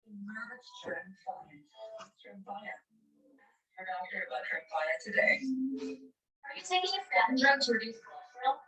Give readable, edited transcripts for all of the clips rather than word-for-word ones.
Our doctor about Tremfya today. Are you taking a statin drug to reduce cholesterol?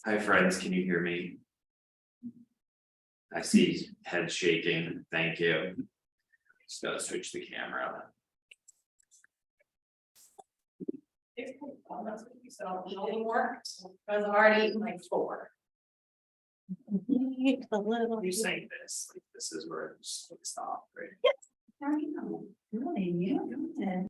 Hi friends, can you hear me? I see head shaking, thank you. Just gotta switch the camera. Anymore, because I've already eaten like 4. You saying this, like this is where it's stop, right? How are you? Good, you good.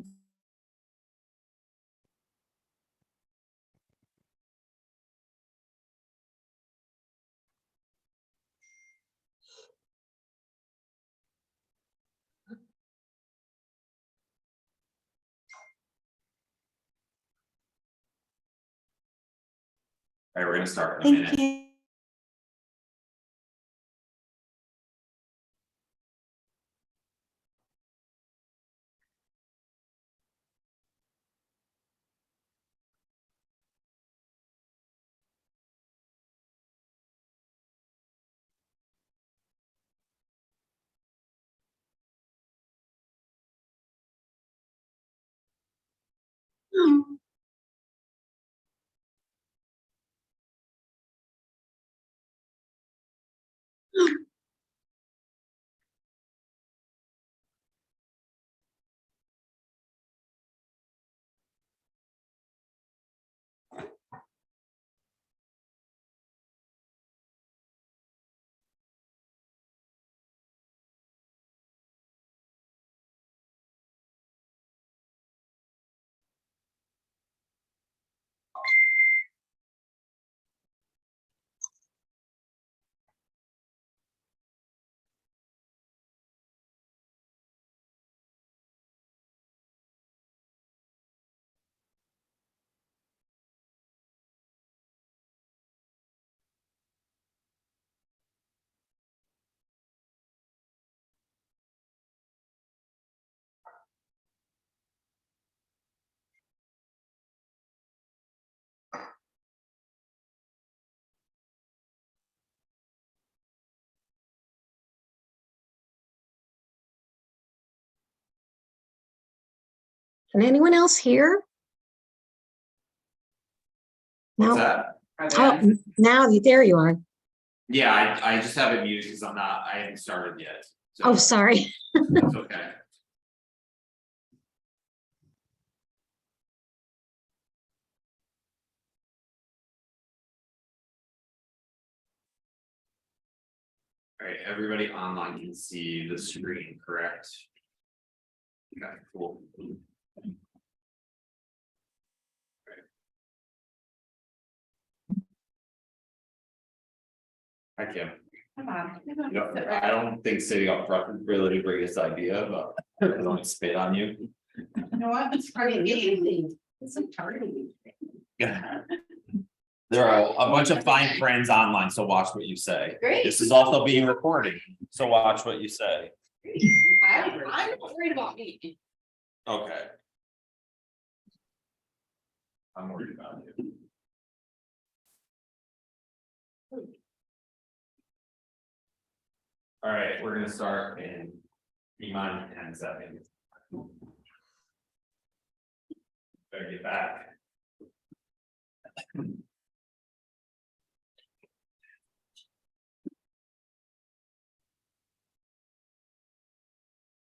All right, we're gonna start in a minute. Can anyone else hear? What's Now, that? oh, now there you are. Yeah, I just have it muted because I haven't started yet. So Oh, sorry. it's okay. All right, everybody online can see the screen, correct? Okay, cool. Hi, Kim. I don't think sitting up front is really the greatest idea, but I don't spit on you. You know what? It's pretty easy. It's like targeting. Yeah. There are a bunch of fine friends online, so watch what you say. Great. This is also being recorded, so watch what you say. I'm not worried about me. Okay. I'm worried about you. All right, we're gonna start in T-minus 10 seconds. Better get back.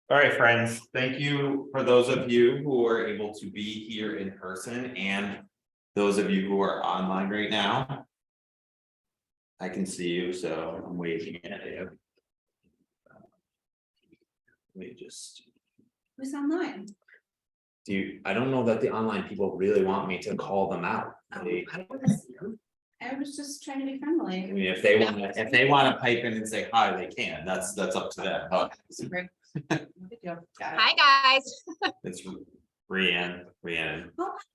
All right, friends, thank you for those of you who are able to be here in person and those of you who are online right now. I can see you, so I'm waving at you. Let me just. Who's online? I don't know that the online people really want me to call them out. They- I was just trying to be I friendly. mean, if they want to pipe in and say hi, they can, that's up to them, but Hi, guys. it's Rhiannon,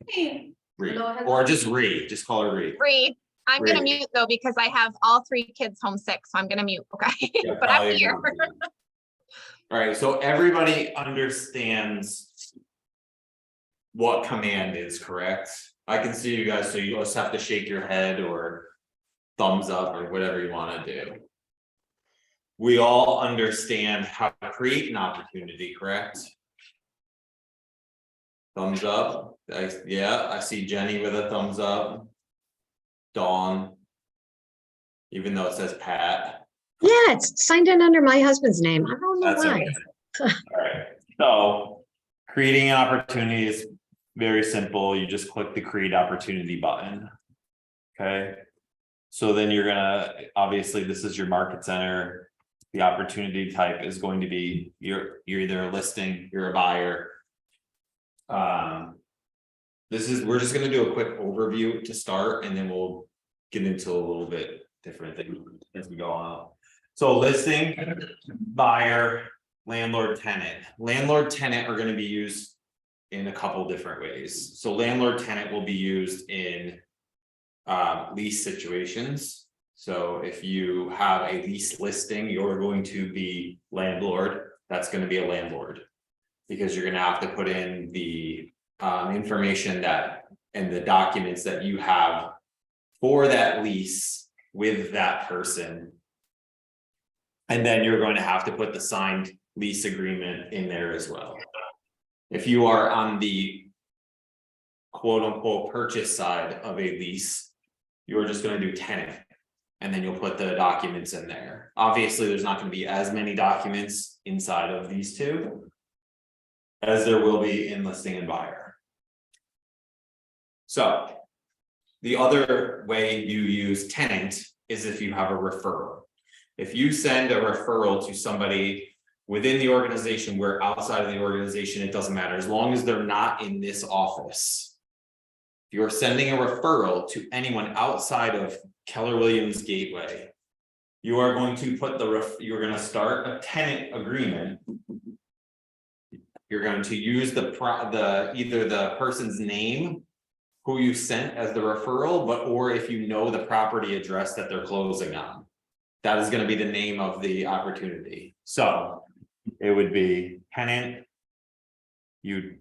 Hey, or just just call her Ree. Bree, I'm gonna Bree. mute though because I have all 3 kids homesick, so I'm gonna mute, okay? Yeah, But I'm probably here. agree. All right, so everybody understands what command is, correct? I can see you guys, so you just have to shake your head or thumbs up or whatever you want to do. We all understand how to create an opportunity, correct? Thumbs up. I see Jenny with a thumbs up. Dawn. Even though it says Pat. Yeah, it's signed in under my husband's name. I don't know That's why. okay. All right, so creating an opportunity is very simple. You just click the create opportunity button. Okay. So then you're gonna, obviously, this is your market center. The opportunity type is going to be you're either a listing, you're a buyer. We're just gonna do a quick overview to start, and then we'll get into a little bit different things as we go on. So listing, buyer, landlord, tenant. Landlord, tenant are gonna be used in a couple different ways. So landlord, tenant will be used in lease situations. So if you have a lease listing, you're going to be landlord, that's going to be a landlord. Because you're going to have to put in the information and the documents that you have for that lease with that person. And then you're going to have to put the signed lease agreement in there as well. If you are on the quote unquote purchase side of a lease, you're just going to do tenant, and then you'll put the documents in there. Obviously, there's not going to be as many documents inside of these two as there will be in listing and buyer. So the other way you use tenant is if you have a referral. If you send a referral to somebody within the organization, where outside of the organization, it doesn't matter, as long as they're not in this office. If you're sending a referral to anyone outside of Keller Williams Gateway, you are going to put you're going to start a tenant agreement. You're going to use either the person's name who you sent as the referral, or if you know the property address that they're closing on, that is going to be the name of the opportunity. So it would be tenant. You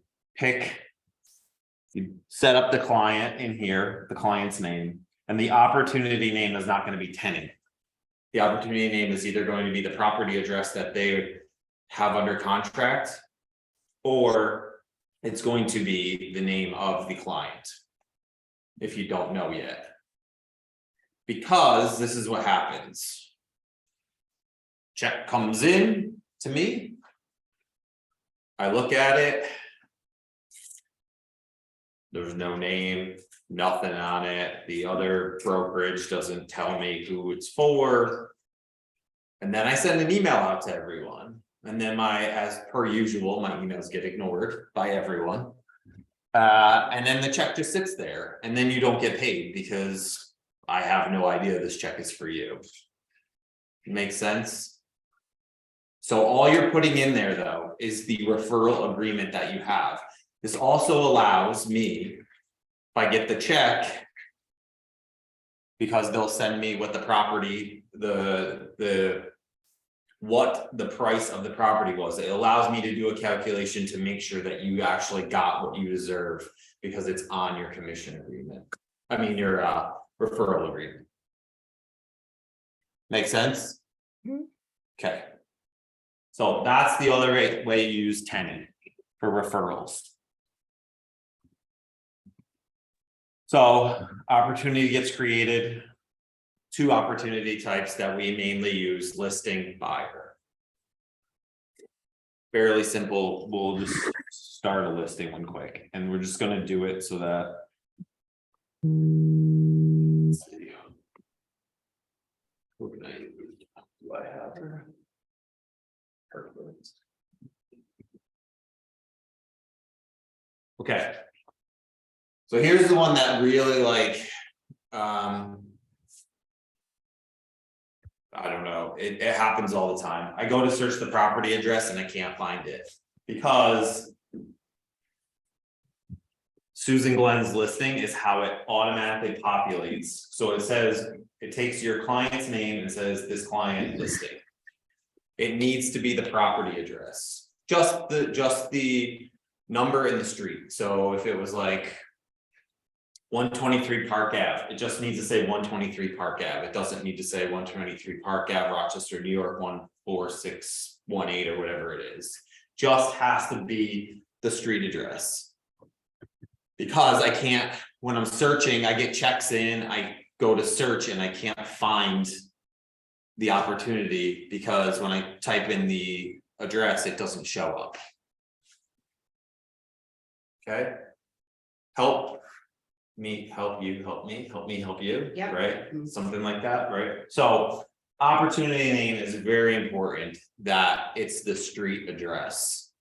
set up the client in here, the client's name, and the opportunity name is not going to be tenant. The opportunity name is either going to be the property address that they have under contract, or it's going to be the name of the client, if you don't know yet. Because this is what happens. Check comes in to me. I look at it. There's no name, nothing on it. The other brokerage doesn't tell me who it's for. And then I send an email out to everyone. And then as per usual, my emails get ignored by everyone. And then the check just sits there, and then you don't get paid because I have no idea this check is for you. Makes sense? So all you're putting in there though is the referral agreement that you have. This also allows me, if I get the check, because they'll send me what the property, what the price of the property was. It allows me to do a calculation to make sure that you actually got what you deserve, because it's on your commission agreement. I mean, your referral agreement. Make sense? Mhm. Okay. So that's the other way you use tenant for referrals. So opportunity gets created. Two opportunity types that we mainly use: listing, buyer. Fairly simple. We'll just start a listing one quick, and we're just gonna do it so that. Let's see. What can I use? Do I have her? Perfect. Okay. So here's the one that really like, I don't know, it happens all the time. I go to search the property address and I can't find it because Susan Glenn's listing is how it automatically populates. So it says, it takes your client's name and says this client listing. It needs to be the property address, just the number in the street. So if it was like 123 Park Ave, it just needs to say 123 Park Ave. It doesn't need to say 123 Park Ave, Rochester, New York, 14618 or whatever it is. Just has to be the street address. Because I can't, when I'm searching, I get checks in, I go to search and I can't find the opportunity because when I type in the address, it doesn't show up. Okay. Help me, help you, help me, help me, help you. Yep. Right? Something like that, right? So opportunity name is very important that it's the street address.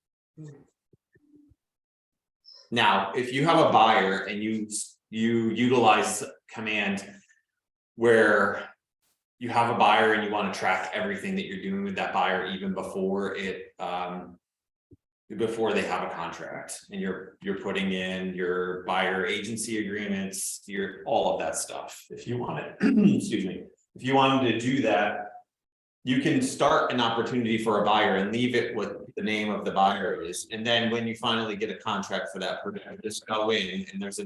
Now, if you have a buyer and you utilize command where you have a buyer and you want to track everything that you're doing with that buyer even before it before they have a contract, and you're putting in your buyer agency agreements, all of that stuff. If you want it, excuse me, if you wanted to do that, you can start an opportunity for a buyer and leave it what the name of the buyer is. And then when you finally get a contract for that person, just go in and there's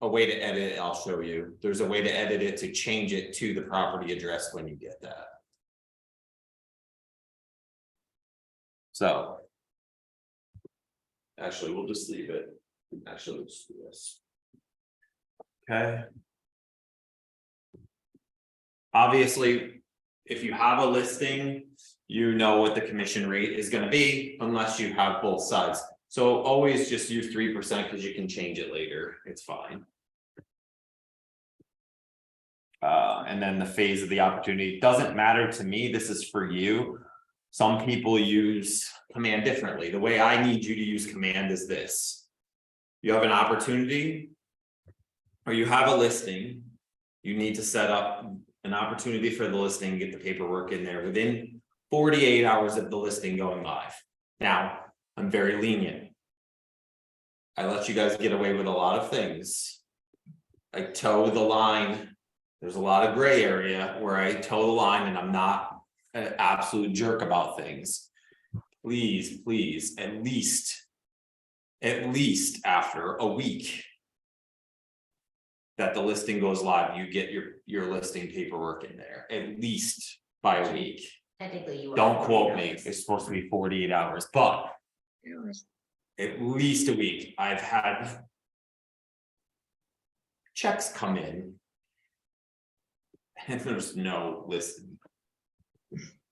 a way to edit it. I'll show you. There's a way to edit it to change it to the property address when you get that. So actually, we'll just leave it. Actually, let's do this. Okay. Obviously, if you have a listing, you know what the commission rate is going to be unless you have both sides. So always just use 3% because you can change it later. It's fine. And then the phase of the opportunity doesn't matter to me. This is for you. Some people use command differently. The way I need you to use command is this. You have an opportunity or you have a listing. You need to set up an opportunity for the listing, get the paperwork in there within 48 hours of the listing going live. Now, I'm very lenient. I let you guys get away with a lot of things. I toe the line. There's a lot of gray area where I toe the line and I'm not an absolute jerk about things. Please, at least after a week that the listing goes live, you get your listing paperwork in there, at least by a week. Technically, you Don't quote me, it's supposed to be 48 hours, but Hours. at least a week. I've had checks come in and there's no listing.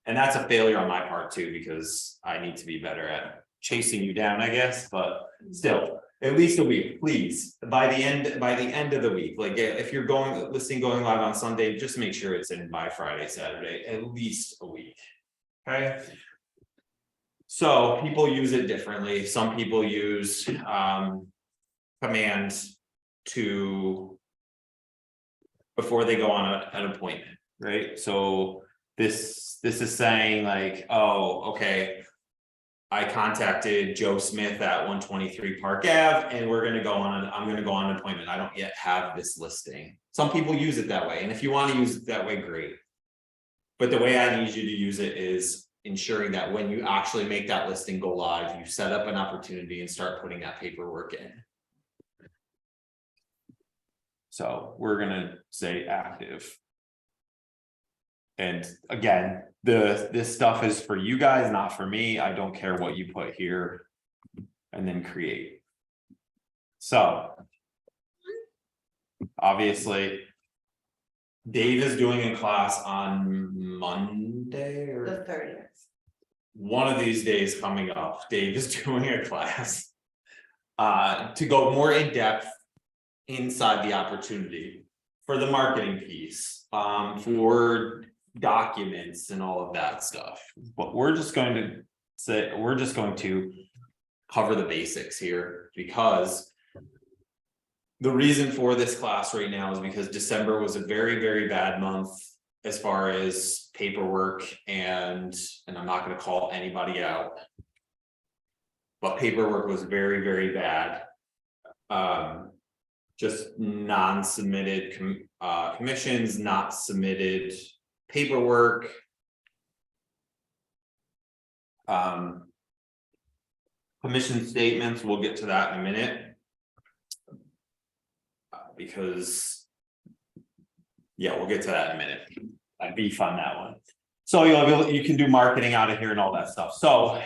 And that's a failure on my part too, because I need to be better at chasing you down, I guess, but still, at least a week, please. By the end of the week, like if you're listing going live on Sunday, just make sure it's in by Friday, Saturday, at least a week. Okay. So people use it differently. Some people use commands to before they go on an appointment, right? So this is saying like, oh, okay, I contacted Joe Smith at 123 Park Ave, and I'm going to go on an appointment. I don't yet have this listing. Some people use it that way, and if you want to use it that way, great. But the way I need you to use it is ensuring that when you actually make that listing go live, you set up an opportunity and start putting that paperwork in. So we're going to say active. And again, this stuff is for you guys, not for me. I don't care what you put here, and then create. So obviously. Dave is doing a class on Monday The or 30th. one of these days coming up, Dave is doing a class. To go more in depth inside the opportunity for the marketing piece, for documents and all of that stuff. But we're just going to cover the basics here because the reason for this class right now is because December was a very, very bad month as far as paperwork and I'm not going to call anybody out. But paperwork was very, very bad. Just non-submitted commissions, not submitted paperwork. Commission statements, we'll get to that in a minute. Because, yeah, we'll get to that in a minute. I beef on that one. So you can do marketing out of here and all that stuff. So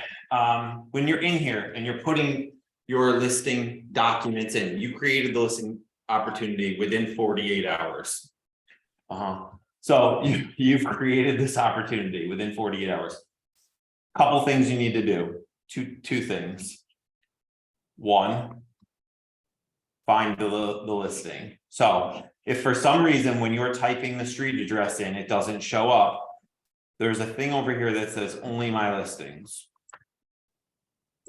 when you're in here and you're putting your listing documents in, you created the listing opportunity within 48 hours. So you've created this opportunity within 48 hours. Couple things you need to do. Two things. One, find the listing. So if for some reason when you're typing the street address in, it doesn't show up, there's a thing over here that says only my listings.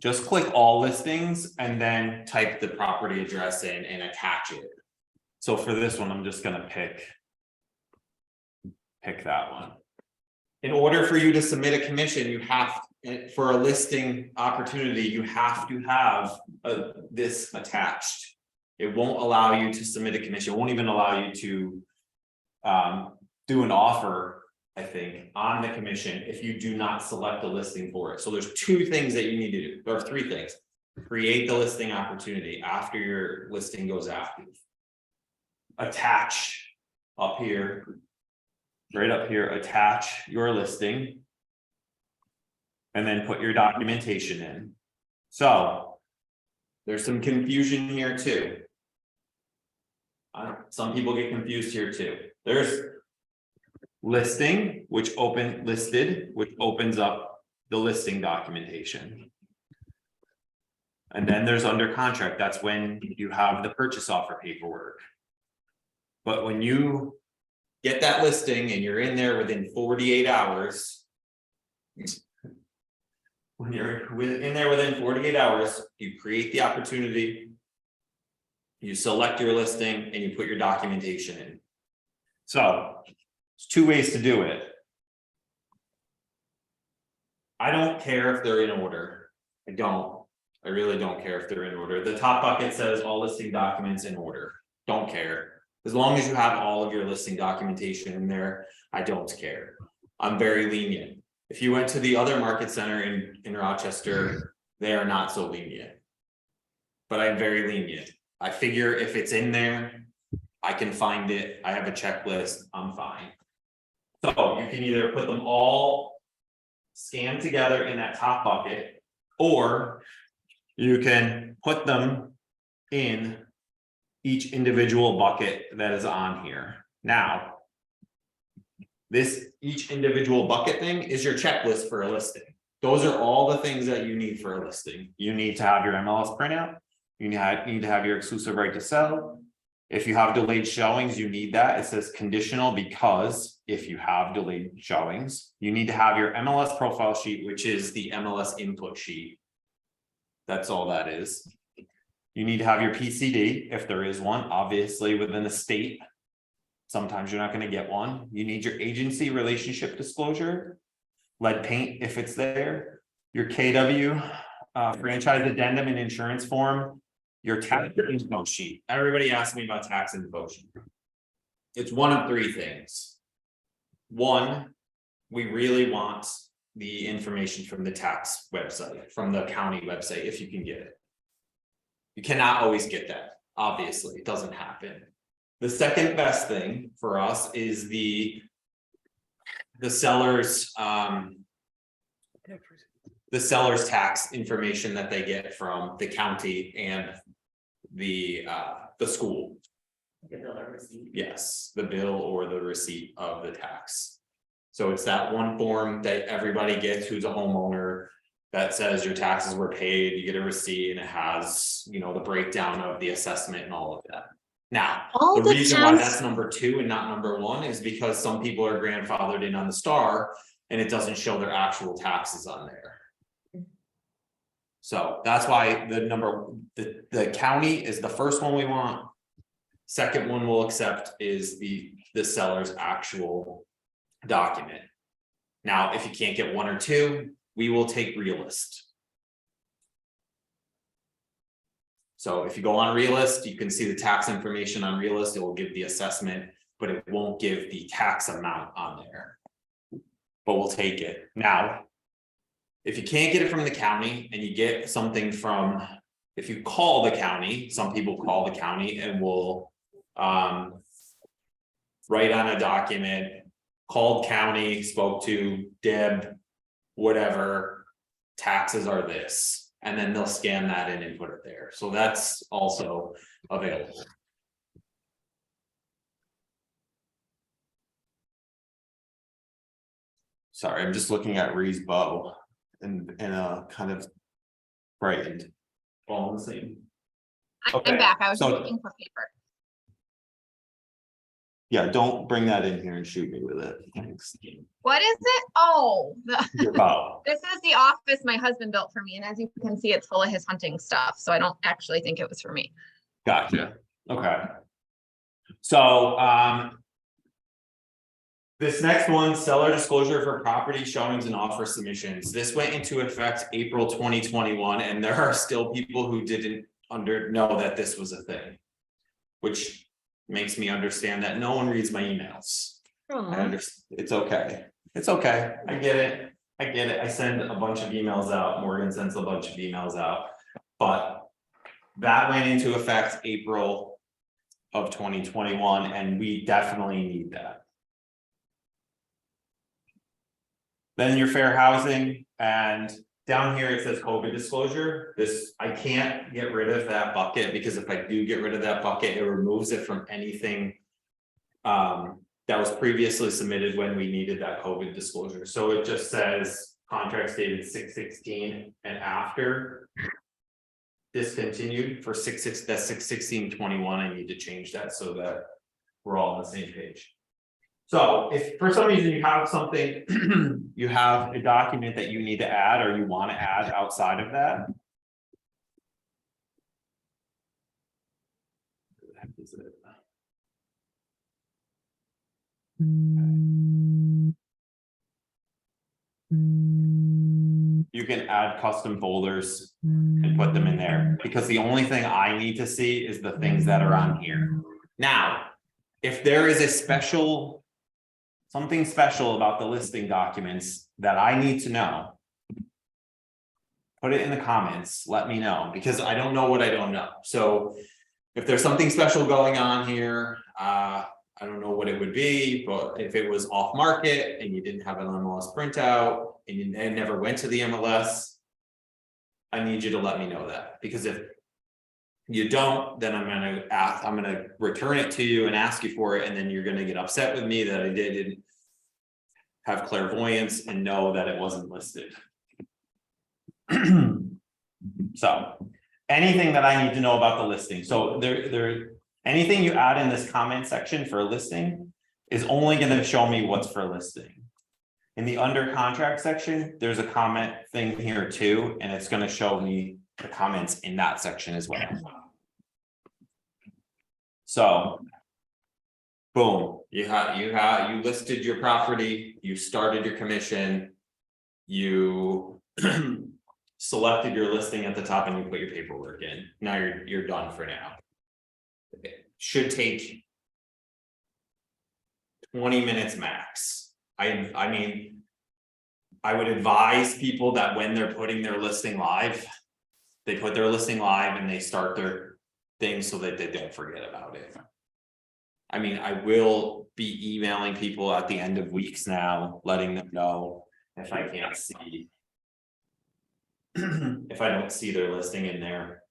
Just click all listings and then type the property address in and attach it. So for this one, I'm just gonna pick that one. In order for you to submit a commission, you have, for a listing opportunity, you have to have this attached. It won't allow you to submit a commission. It won't even allow you to do an offer, I think, on the commission if you do not select a listing for it. So there's two things that you need to do. There are three things. Create the listing opportunity after your listing goes active. Attach up here, right up here, attach your listing. And then put your documentation in. So there's some confusion here too. Some people get confused here too. There's listing, which opens up the listing documentation. And then there's under contract. That's when you have the purchase offer paperwork. But when you get that listing and you're in there within 48 hours, when you're in there within 48 hours, you create the opportunity, you select your listing, and you put your documentation in. So there's two ways to do it. I don't care if they're in order. I really don't care if they're in order. The top bucket says all listing documents in order. Don't care. As long as you have all of your listing documentation in there, I don't care. I'm very lenient. If you went to the other market center in Rochester, they are not so lenient. But I'm very lenient. I figure if it's in there, I can find it. I have a checklist, I'm fine. So you can either put them all scanned together in that top bucket, or you can put them in each individual bucket that is on here. Now, each individual bucket thing is your checklist for a listing. Those are all the things that you need for a listing. You need to have your MLS printout. You need to have your exclusive right to sell. If you have delayed showings, you need that. It says conditional because if you have delayed showings, you need to have your MLS profile sheet, which is the MLS input sheet. That's all that is. You need to have your PCD if there is one, obviously within the state. Sometimes you're not going to get one. You need your agency relationship disclosure, lead paint if it's there, your KW, franchise addendum and insurance form, your tax info sheet. Everybody asks me about tax info sheet. It's one of three things. One, we really want the information from the tax website, from the county website, if you can get it. You cannot always get that. Obviously, it doesn't happen. The second best thing for us is the seller's tax information that they get from the county and the school. Yes, the bill or the receipt of the tax. So it's that one form that everybody gets who's a homeowner. That says your taxes were paid, you get a receipt and it has, you know, the breakdown of the assessment and all of that. Now, All the the reason why towns- that's number 2 and not number 1 is because some people are grandfathered in on the star. And it doesn't show their actual taxes on there. So that's why the county is the first one we want. Second one we'll accept is the seller's actual document. Now, if you can't get 1 or 2, we will take realist. So if you go on realist, you can see the tax information on realist, it will give the assessment, but it won't give the tax amount on there. But we'll take it. Now, if you can't get it from the county and you get something from, if you call the county, some people call the county and will write on a document, called county, spoke to Deb, whatever, taxes are this, and then they'll scan that in and put it there. So that's also available. Sorry, I'm just looking at Ree's bow and kind of frightened. All the same. Okay, I'm back. I was so- looking for paper. Yeah, don't bring that in here and shoot me with it. Thanks. What is it? Oh, Your bow. this is the office my husband built for me. And as you can see, it's full of his hunting stuff. So I don't actually think it was for me. Gotcha. Okay. So, this next one, seller disclosure for property showings and offer submissions. This went into effect April 2021, and there are still people who didn't know that this was a thing. Which makes me understand that no one reads my emails. I Aw. understand, it's okay. It's okay. I get it. I get it. I send a bunch of emails out. Morgan sends a bunch of emails out. But that went into effect April of 2021, and we definitely need that. Then your fair housing, and down here it says COVID disclosure. This, I can't get rid of that bucket because if I do get rid of that bucket, it removes it from anything. That was previously submitted when we needed that COVID disclosure. So it just says contracts dated 6/16 and after. Discontinued for 6/16/21. I need to change that so that we're all on the same page. So if for some reason you have something, you have a document that you need to add or you want to add outside of that. Where the heck is it? You can add custom folders and put them in there, because the only thing I need to see is the things that are on here. Now, if there is a something special about the listing documents that I need to know, put it in the comments, let me know, because I don't know what I don't know. So if there's something special going on here, I don't know what it would be, but if it was off market and you didn't have an MLS printout and you never went to the MLS, I need you to let me know that, because if you don't, then I'm gonna return it to you and ask you for it, and then you're gonna get upset with me that I didn't have clairvoyance and know that it wasn't listed. So anything that I need to know about the listing, so anything you add in this comment section for a listing is only going to show me what's for listing. In the under contract section, there's a comment thing here too, and it's going to show me the comments in that section as well. So boom, you listed your property, you started your commission, you selected your listing at the top, and you put your paperwork in. Now you're done for now. It should take 20 minutes max. I mean, I would advise people that when they're putting their listing live, they put their listing live and they start their thing so that they don't forget about it. I mean, I will be emailing people at the end of weeks now, letting them know if I can't see. If I don't see their listing in there.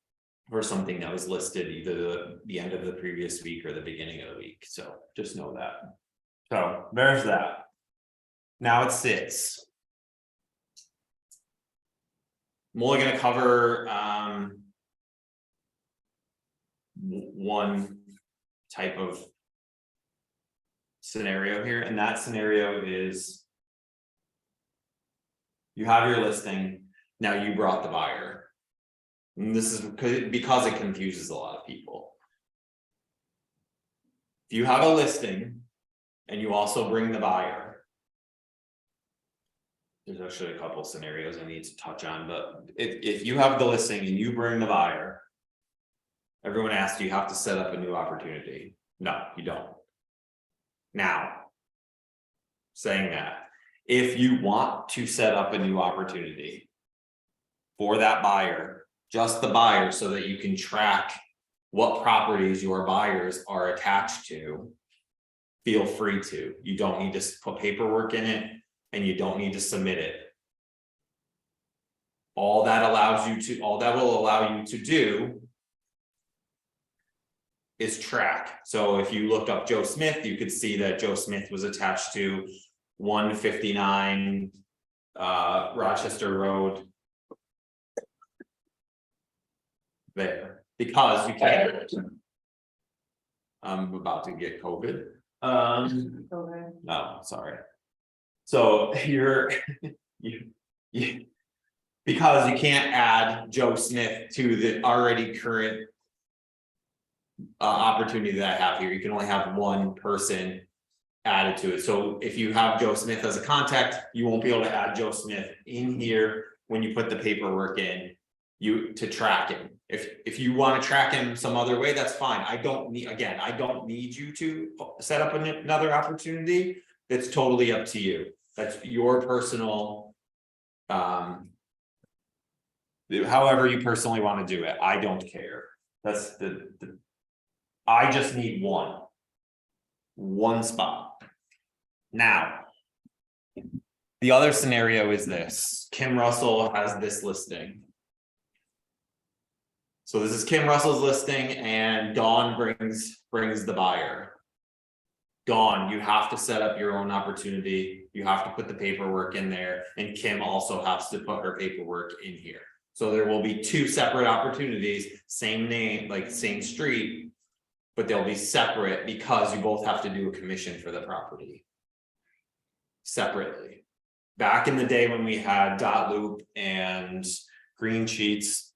for something that was listed either the end of the previous week or the beginning of the week, so just know that. So there's that. Now it's 6. I'm only gonna cover one type of scenario here, and that scenario is you have your listing, now you brought the buyer. And this is because it confuses a lot of people. If you have a listing and you also bring the buyer, there's actually a couple scenarios I need to touch on, but if you have the listing and you bring the buyer, everyone asks, do you have to set up a new opportunity? No, you don't. Now, saying that, if you want to set up a new opportunity for that buyer, just the buyer, so that you can track what properties your buyers are attached to, feel free to. You don't need to put paperwork in it, and you don't need to submit it. All that will allow you to do is track. So if you looked up Joe Smith, you could see that Joe Smith was attached to 159 Rochester Road. There, because you can't. I'm about to get COVID. No, sorry. So because you can't add Joe Smith to the already current opportunity that I have here. You can only have one person added to it. So if you have Joe Smith as a contact, you won't be able to add Joe Smith in here when you put the paperwork in to track him. If you want to track him some other way, that's fine. I don't need you to set up another opportunity. It's totally up to you. That's your personal, however you personally want to do it. I don't care. That's I just need one spot. Now, the other scenario is this. Kim Russell has this listing. So this is Kim Russell's listing, and Dawn brings the buyer. Dawn, you have to set up your own opportunity. You have to put the paperwork in there, and Kim also has to put her paperwork in here. So there will be 2 separate opportunities, same name, like same street, but they'll be separate because you both have to do a commission for the property separately. Back in the day when we had dot loop and green sheets,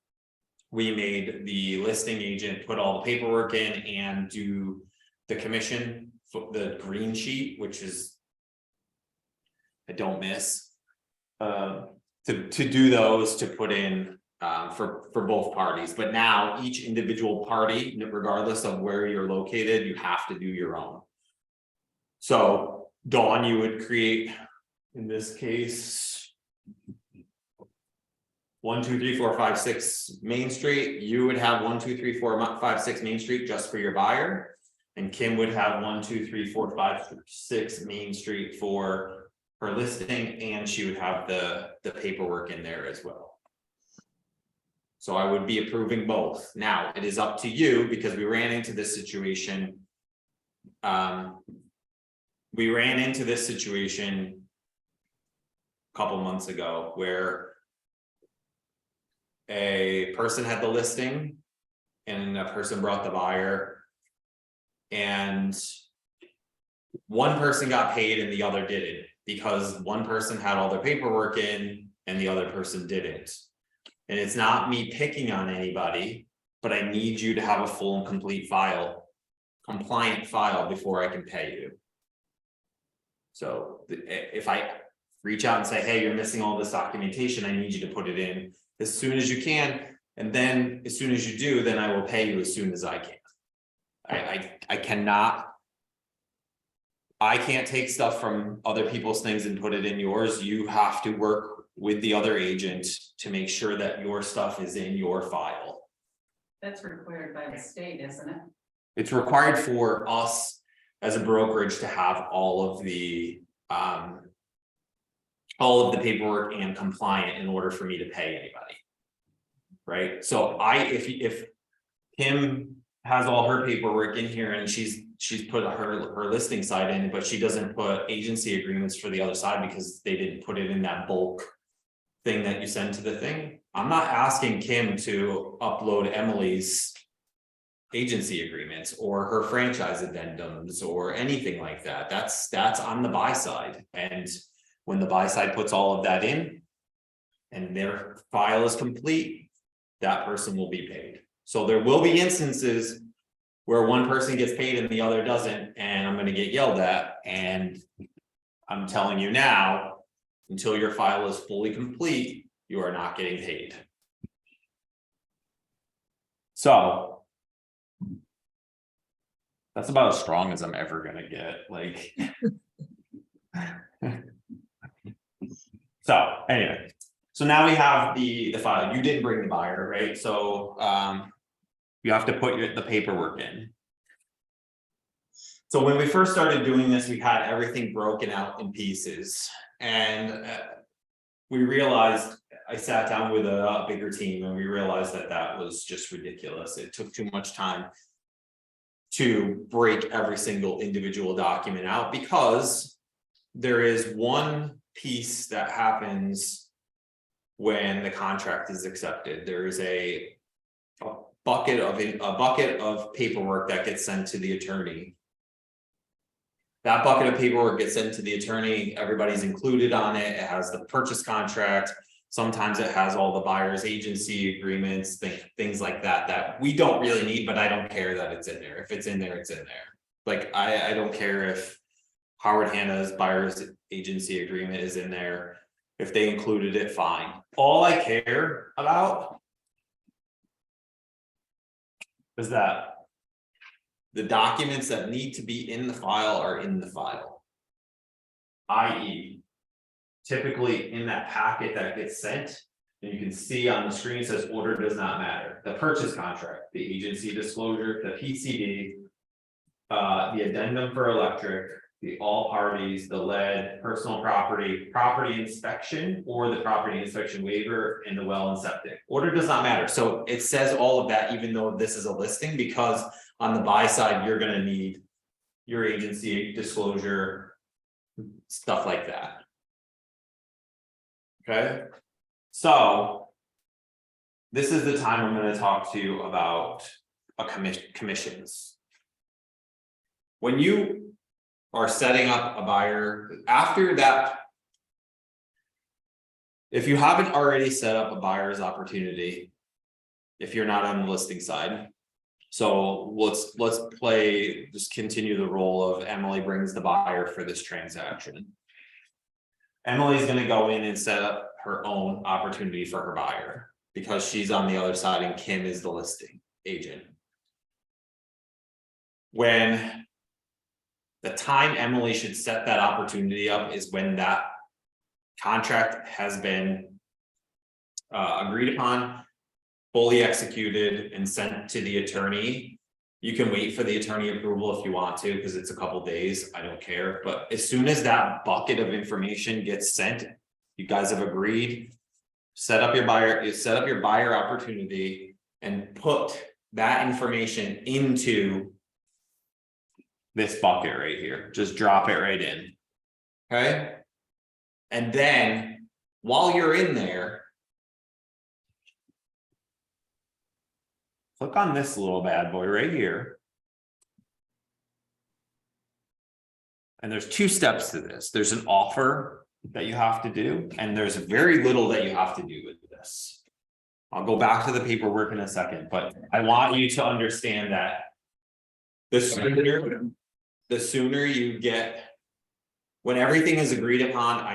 we made the listing agent put all the paperwork in and do the commission for the green sheet, which is I don't miss to do those, to put in for both parties. But now each individual party, regardless of where you're located, you have to do your own. So Dawn, you would create, in this case, 1, 2, 3, 4, 5, 6 Main Street. You would have 1, 2, 3, 4, 5, 6 Main Street just for your buyer, and Kim would have 1, 2, 3, 4, 5, 6 Main Street for her listing, and she would have the paperwork in there as well. So I would be approving both. Now it is up to you, because we ran into this situation. We ran into this situation a couple months ago where a person had the listing and a person brought the buyer, and one person got paid and the other didn't, because one person had all their paperwork in and the other person didn't. And it's not me picking on anybody, but I need you to have a full and complete compliant file before I can pay you. So if I reach out and say, hey, you're missing all this documentation, I need you to put it in as soon as you can, and then as soon as you do, then I will pay you as soon as I can. I can't take stuff from other people's things and put it in yours. You have to work with the other agent to make sure that your stuff is in your file. That's required by the state, isn't it? It's required for us as a brokerage to have all of the paperwork and compliant in order for me to pay anybody. Right. So if Kim has all her paperwork in here and she's put her listing side in, but she doesn't put agency agreements for the other side because they didn't put it in that bulk thing that you send to the thing. I'm not asking Kim to upload Emily's agency agreements or her franchise addendums or anything like that. That's on the buy side. And when the buy side puts all of that in and their file is complete, that person will be paid. So there will be instances where one person gets paid and the other doesn't, and I'm gonna get yelled at. And I'm telling you now, until your file is fully complete, you are not getting paid. So that's about as strong as I'm ever gonna get, like. So anyway, so now we have the file. You didn't bring the buyer, right? So you have to put the paperwork in. So when we first started doing this, we had everything broken out in pieces, and we realized, I sat down with a bigger team and we realized that that was just ridiculous. It took too much time to break every single individual document out, because there is one piece that happens when the contract is accepted. There is a bucket of paperwork that gets sent to the attorney. That bucket of paperwork gets sent to the attorney. Everybody's included on it. It has the purchase contract. Sometimes it has all the buyer's agency agreements, things like that, that we don't really need, but I don't care that it's in there. If it's in there, it's in there. Like, I don't care if Howard Hanna's buyer's agency agreement is in there. If they included it, fine. All I care about is that the documents that need to be in the file are in the file. i.e., typically in that packet that gets sent, and you can see on the screen, it says order does not matter. The purchase contract, the agency disclosure, the PCD, the addendum for electric, the all parties, the lead, personal property, property inspection, or the property inspection waiver, and the well and septic. Order does not matter. So it says all of that, even though this is a listing, because on the buy side, you're gonna need your agency disclosure, stuff like that. Okay, so this is the time I'm going to talk to you about commissions. When you are setting up a buyer, after that, if you haven't already set up a buyer's opportunity, if you're not on the listing side, so let's just continue the role of Emily brings the buyer for this transaction. Emily's going to go in and set up her own opportunity for her buyer, because she's on the other side and Kim is the listing agent. When the time Emily should set that opportunity up is when that contract has been agreed upon, fully executed, and sent to the attorney. You can wait for the attorney approval if you want to, because it's a couple days, I don't care. But as soon as that bucket of information gets sent, you guys have agreed, set up your buyer opportunity and put that information into this bucket right here. Just drop it right in. Okay. And then while you're in there, click on this little bad boy right here. And there's two steps to this. There's an offer that you have to do, and there's very little that you have to do with this. I'll go back to the paperwork in a second, but I want you to understand that the sooner you get, when everything is agreed upon,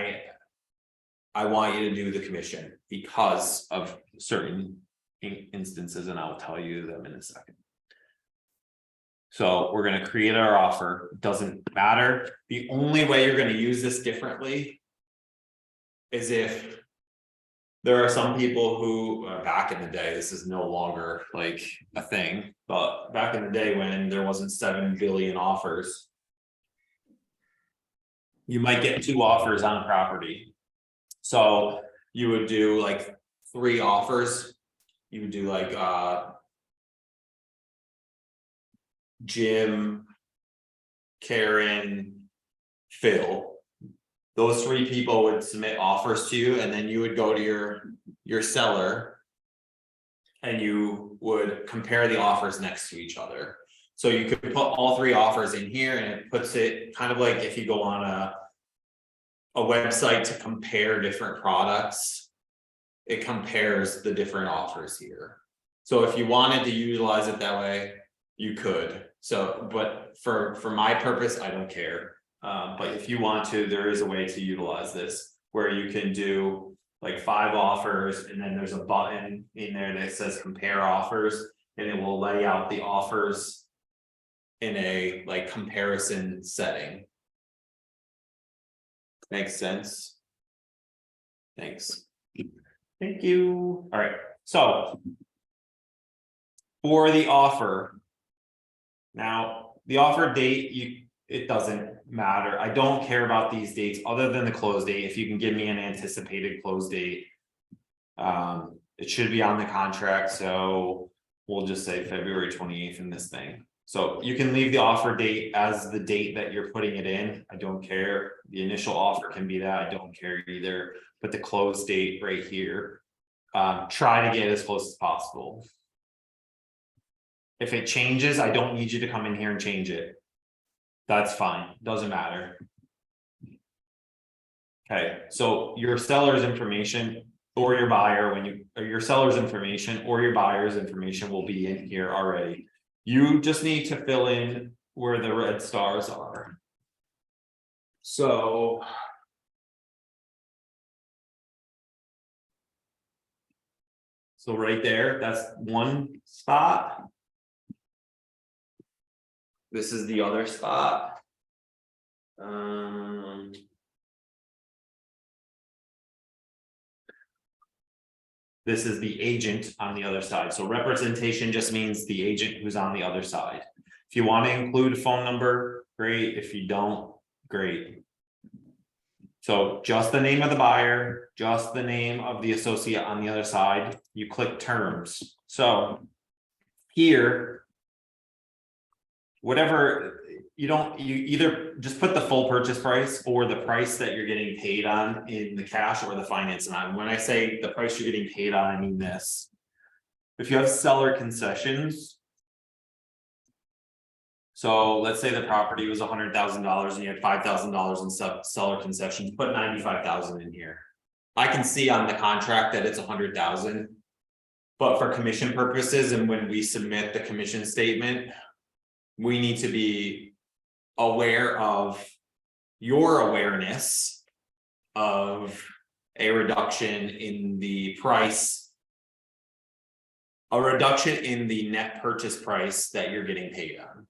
I want you to do the commission because of certain instances, and I'll tell you them in a second. So we're going to create our offer. Doesn't matter. The only way you're going to use this differently is if there are some people who back in the day, this is no longer like a thing, but back in the day when there wasn't 7 billion offers, you might get 2 offers on property. So you would do like 3 offers. You would do like Jim, Karen, Phil. Those 3 people would submit offers to you, and then you would go to your seller. And you would compare the offers next to each other. So you could put all 3 offers in here, and it puts it kind of like if you go on a website to compare different products. It compares the different offers here. So if you wanted to utilize it that way, you could. So, but for my purpose, I don't care. But if you want to, there is a way to utilize this where you can do like 5 offers, and then there's a button in there that says compare offers, and it will lay out the offers in a like comparison setting. Makes sense? Thanks. Thank you. All right, so for the offer. Now, the offer date, it doesn't matter. I don't care about these dates other than the close date. If you can give me an anticipated close date. It should be on the contract, so we'll just say February 28th in this thing. So you can leave the offer date as the date that you're putting it in. I don't care. The initial offer can be that. I don't care either. But the close date right here, try to get as close as possible. If it changes, I don't need you to come in here and change it. That's fine, doesn't matter. Okay, so your seller's information or your buyer, or your seller's information or your buyer's information will be in here already. You just need to fill in where the red stars are. So right there, that's one spot. This is the other spot. This is the agent on the other side. So representation just means the agent who's on the other side. If you want to include a phone number, great. If you don't, great. So just the name of the buyer, just the name of the associate on the other side. You click terms. So here, whatever you either just put the full purchase price or the price that you're getting paid on in the cash or the finance. And when I say the price you're getting paid on, I mean this. If you have seller concessions, so let's say the property was $100,000 and you had $5,000 in seller concessions, put 95,000 in here. I can see on the contract that it's 100,000, but for commission purposes and when we submit the commission statement, we need to be aware of your awareness of a reduction in the price, a reduction in the net purchase price that you're getting paid on.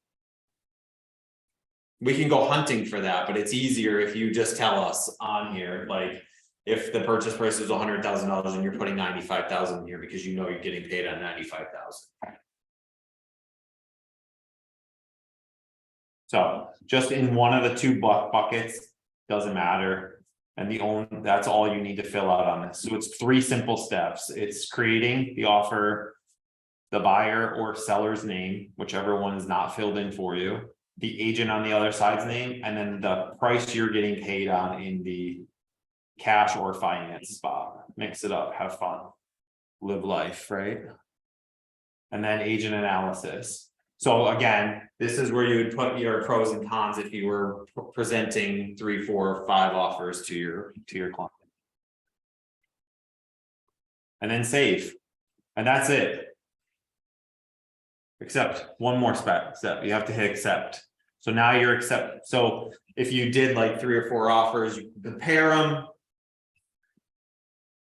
We can go hunting for that, but it's easier if you just tell us on here, like if the purchase price is $100,000 and you're putting 95,000 here because you know you're getting paid on 95,000. So just in one of the 2 buckets, doesn't matter. And that's all you need to fill out on this. So it's 3 simple steps. It's creating the offer, the buyer or seller's name, whichever one is not filled in for you, the agent on the other side's name, and then the price you're getting paid on in the cash or finance spot. Mix it up, have fun, live life, right? And then agent analysis. So again, this is where you would put your pros and cons if you were presenting 3, 4, 5 offers to your client. And then save. And that's it. Except one more step. You have to hit accept. So now you're accept. So if you did like 3 or 4 offers, you compare them.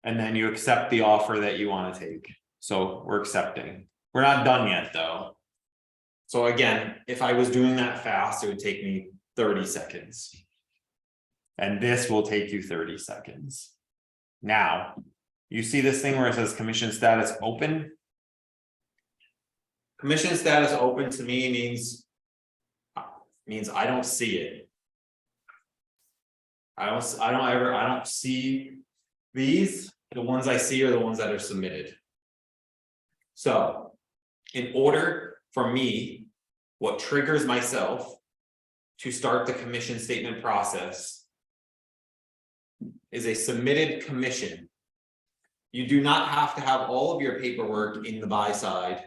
And then you accept the offer that you want to take. So we're accepting. We're not done yet though. So again, if I was doing that fast, it would take me 30 seconds. And this will take you 30 seconds. Now, you see this thing where it says commission status open? Commission status open to me means I don't see it. I don't see these. The ones I see are the ones that are submitted. So in order for me, what triggers myself to start the commission statement process is a submitted commission. You do not have to have all of your paperwork in the buy side,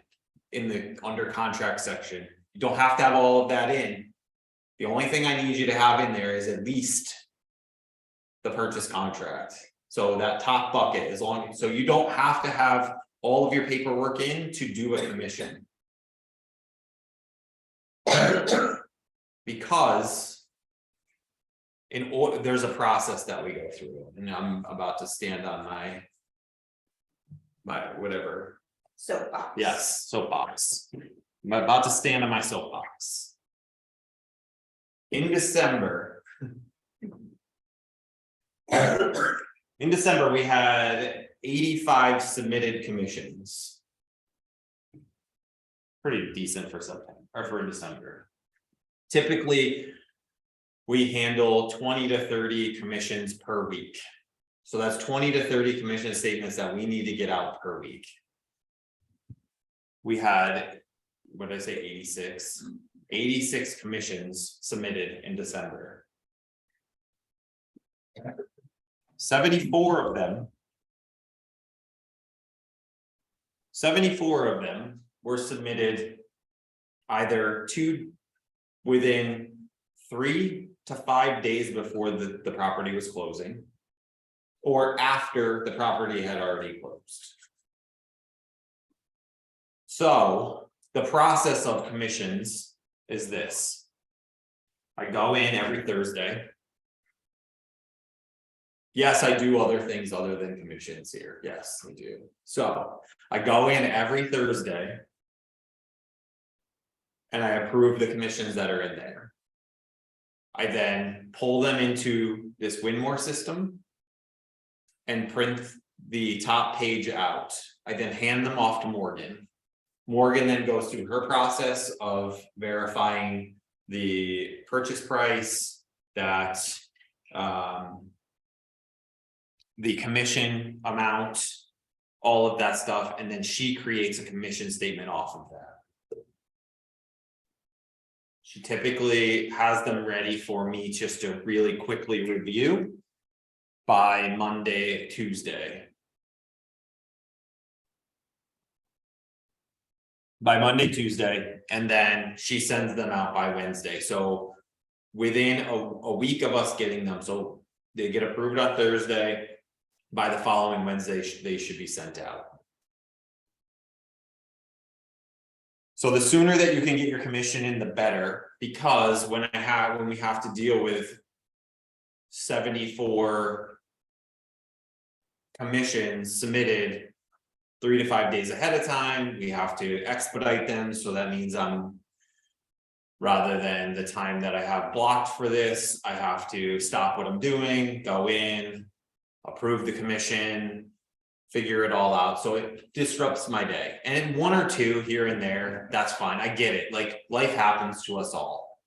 in the under contract section. You don't have to have all of that in. The only thing I need you to have in there is at least the purchase contract. So that top bucket, as long, so you don't have to have all of your paperwork in to do a commission. Because in order, there's a process that we go through, and I'm about to stand on my whatever. Soapbox. Yes, soapbox. I'm about to stand on my soapbox. In December. In December, we had 85 submitted commissions. Pretty decent for September, or for December. Typically, we handle 20 to 30 commissions per week. So that's 20 to 30 commission statements that we need to get out per week. We had, what did I say, 86? 86 commissions submitted in December. 74 of them were submitted either within 3 to 5 days before the property was closing, or after the property had already closed. So the process of commissions is this. I go in every Thursday. Yes, I do other things other than commissions here. Yes, I do. So I go in every Thursday and I approve the commissions that are in there. I then pull them into this Winmore system and print the top page out. I then hand them off to Morgan. Morgan then goes through her process of verifying the purchase price, that the commission amount, all of that stuff, and then she creates a commission statement off of that. She typically has them ready for me just to really quickly review by Monday, Tuesday. By Monday, Tuesday, and then she sends them out by Wednesday. So within a week of us getting them, so they get approved on Thursday, by the following Wednesday, they should be sent out. So the sooner that you can get your commission in, the better, because when we have to deal with 74 commissions submitted 3 to 5 days ahead of time, we have to expedite them. So that means rather than the time that I have blocked for this, I have to stop what I'm doing, go in, approve the commission, figure it all out. So it disrupts my day. And 1 or 2 here and there, that's fine. I get it. Like, life happens to us all.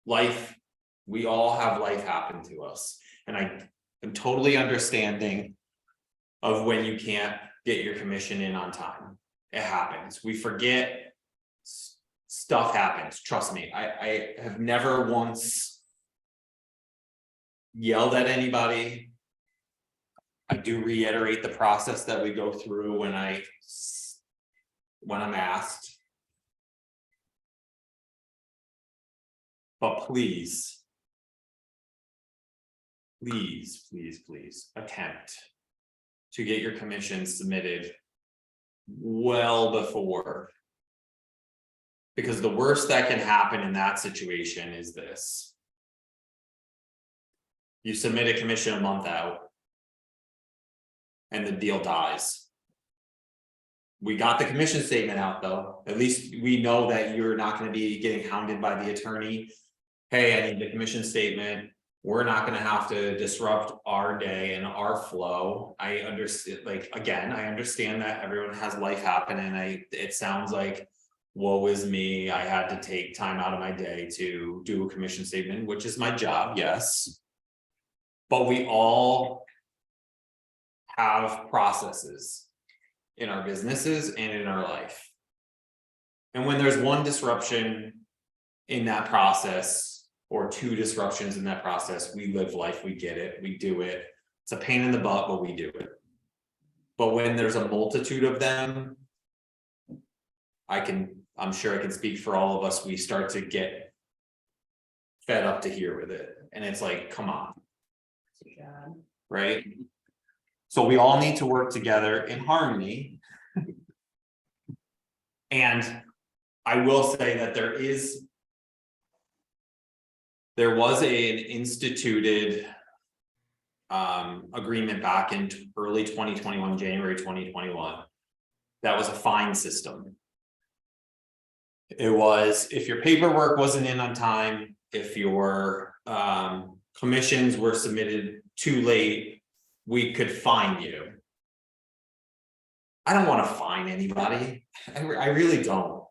We all have life happen to us. And I am totally understanding of when you can't get your commission in on time. It happens. We forget, stuff happens. Trust me. I have never once yelled at anybody. I do reiterate the process that we go through when I'm asked. But please attempt to get your commission submitted well before. Because the worst that can happen in that situation is this. You submit a commission a month out, and the deal dies. We got the commission statement out though. At least we know that you're not going to be getting hounded by the attorney. Hey, I need the commission statement. We're not going to have to disrupt our day and our flow. I understand, I understand that everyone has life happen, and it sounds like, woe is me. I had to take time out of my day to do a commission statement, which is my job, yes. But we all have processes in our businesses and in our life. And when there's one disruption in that process, or two disruptions in that process, we live life, we get it, we do it. It's a pain in the butt, but we do it. But when there's a multitude of them, I'm sure I can speak for all of us, we start to get fed up to here with it. And it's like, come on. Right? So we all need to work together in harmony. And I will say that there was an instituted agreement back in early 2021, January 2021. That was a fine system. It was if your paperwork wasn't in on time, if your commissions were submitted too late, we could fine you. I don't want to fine anybody. I really don't.